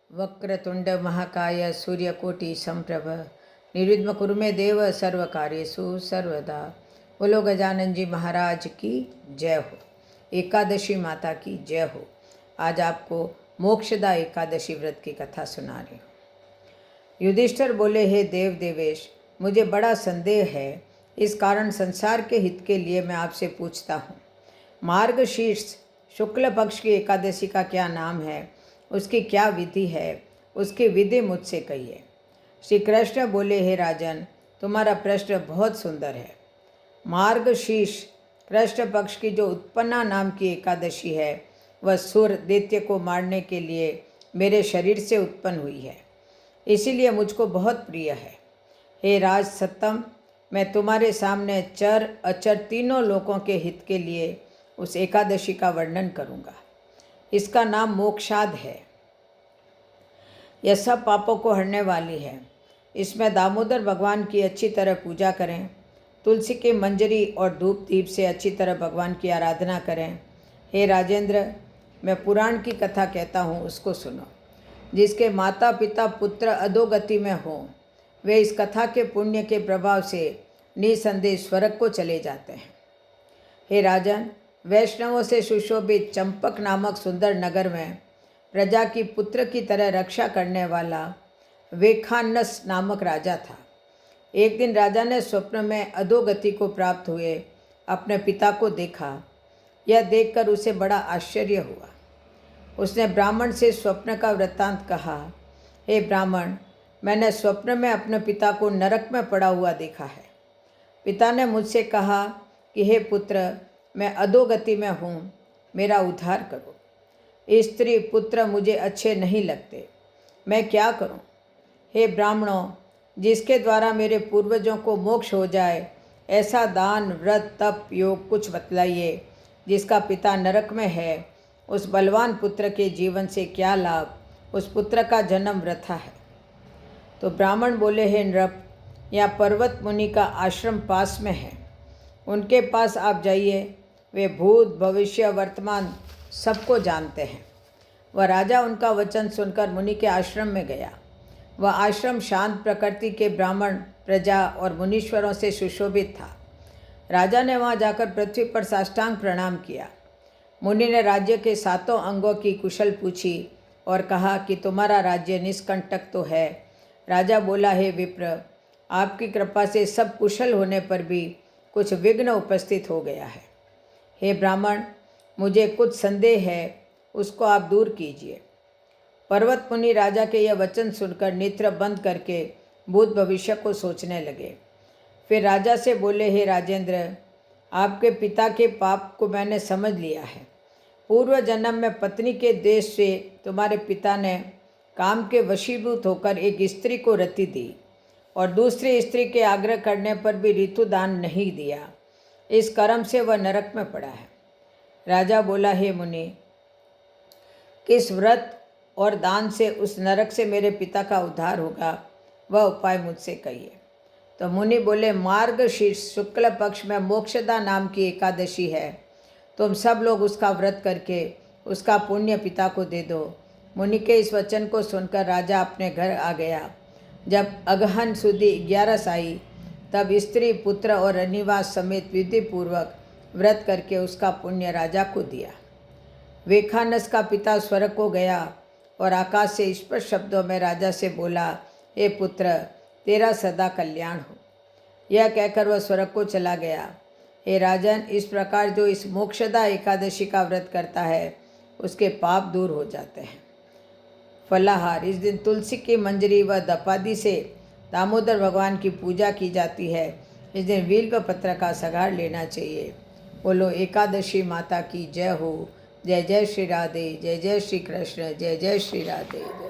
वक्रतुंड महाकाय सूर्यकोटि संप्रभ निर्विघ्नं कुरु मे देव सर्वकार्येषु सर्वदा। बोलो गजानन जी महाराज की जय हो। एकादशी माता की जय हो। आज आपको मोक्षदा एकादशी व्रत की कथा सुना रही हूँ। युधिष्ठिर बोले, हे देव देवेश, मुझे बड़ा संदेह है, इस कारण संसार के हित के लिए मैं आपसे पूछता हूँ। मार्गशीर्ष शुक्ल पक्ष की एकादशी का क्या नाम है, उसकी क्या विधि है, उसकी विधि मुझसे कहिए। श्री कृष्ण बोले, हे राजन, तुम्हारा प्रश्न बहुत सुंदर है। मार्गशीर्ष कृष्ण पक्ष की जो उत्पन्ना नाम की एकादशी है, वह सुर दैत्य को मारने के लिए मेरे शरीर से उत्पन्न हुई है, इसीलिए मुझको बहुत प्रिय है। हे राज सत्तम, मैं तुम्हारे सामने चर अचर तीनों लोकों के हित के लिए उस एकादशी का वर्णन करूँगा। इसका नाम मोक्षाद है। यह सब पापों को हरने वाली है। इसमें दामोदर भगवान की अच्छी तरह पूजा करें, तुलसी की मंजरी और धूप दीप से अच्छी तरह भगवान की आराधना करें। हे राजेंद्र, मैं पुराण की कथा कहता हूँ, उसको सुनो। जिसके माता पिता पुत्र अधोगति में हों, वे इस कथा के पुण्य के प्रभाव से निसंदेह स्वर्ग को चले जाते हैं। हे राजन, वैष्णवों से सुशोभित चंपक नामक सुंदर नगर में प्रजा की पुत्र की तरह रक्षा करने वाला वेखानस नामक राजा था। एक दिन राजा ने स्वप्न में अधोगति को प्राप्त हुए अपने पिता को देखा। यह देखकर उसे बड़ा आश्चर्य हुआ। उसने ब्राह्मण से स्वप्न का वृत्तांत कहा। हे ब्राह्मण, मैंने स्वप्न में अपने पिता को नरक में पड़ा हुआ देखा है। पिता ने मुझसे कहा कि हे पुत्र, मैं अधोगति में हूँ, मेरा उद्धार करो। स्त्री पुत्र मुझे अच्छे नहीं लगते, मैं क्या करूँ? हे ब्राह्मणों, जिसके द्वारा मेरे पूर्वजों को मोक्ष हो जाए, ऐसा दान व्रत तप योग कुछ बतलाइए। जिसका पिता नरक में है, उस बलवान पुत्र के जीवन से क्या लाभ, उस पुत्र का जन्म वृथा है। तो ब्राह्मण बोले, हे नृप, यहाँ पर्वत मुनि का आश्रम पास में है, उनके पास आप जाइए। वे भूत भविष्य वर्तमान सबको जानते हैं। वह राजा उनका वचन सुनकर मुनि के आश्रम में गया। वह आश्रम शांत प्रकृति के ब्राह्मण प्रजा और मुनीश्वरों से सुशोभित था। राजा ने वहां जाकर पृथ्वी पर साष्टांग प्रणाम किया। मुनि ने राज्य के सातों अंगों की कुशल पूछी और कहा कि तुम्हारा राज्य निष्कंटक तो है। राजा बोला, हे विप्र, आपकी कृपा से सब कुशल होने पर भी कुछ विघ्न उपस्थित हो गया है। हे ब्राह्मण, मुझे कुछ संदेह है, उसको आप दूर कीजिए। पर्वत मुनि राजा के यह वचन सुनकर नेत्र बंद करके भूत भविष्य को सोचने लगे। फिर राजा से बोले, हे राजेंद्र, आपके पिता के पाप को मैंने समझ लिया है। पूर्व जन्म में पत्नी के देश से तुम्हारे पिता ने काम के वशीभूत होकर एक स्त्री को रति दी और दूसरी स्त्री के आग्रह करने पर भी ऋतुदान नहीं दिया। इस कर्म से वह नरक में पड़ा है। राजा बोला, हे मुनि, किस व्रत और दान से उस नरक से मेरे पिता का उद्धार होगा, वह उपाय मुझसे कहिए। तो मुनि बोले, मार्गशीर्ष शुक्ल पक्ष में मोक्षदा नाम की एकादशी है, तुम सब लोग उसका व्रत करके उसका पुण्य पिता को दे दो। मुनि के इस वचन को सुनकर राजा अपने घर आ गया। जब अगहन सुदी 11 आई, तब स्त्री पुत्र और रनिवास समेत विधि पूर्वक व्रत करके उसका पुण्य राजा को दिया। वेखानस का पिता स्वर्ग को गया और आकाश से स्पष्ट शब्दों में राजा से बोला, हे पुत्र, तेरा सदा कल्याण हो। यह कहकर वह स्वर्ग को चला गया। हे राजन, इस प्रकार जो इस मोक्षदा एकादशी का व्रत करता है, उसके पाप दूर हो जाते हैं। फलाहार, इस दिन तुलसी की मंजरी व दपादी से दामोदर भगवान की पूजा की जाती है। इस दिन बिल्व पत्र का सगार लेना चाहिए। बोलो एकादशी माता की जय हो। जय जय श्री राधे, जय जय श्री कृष्ण, जय जय श्री राधे।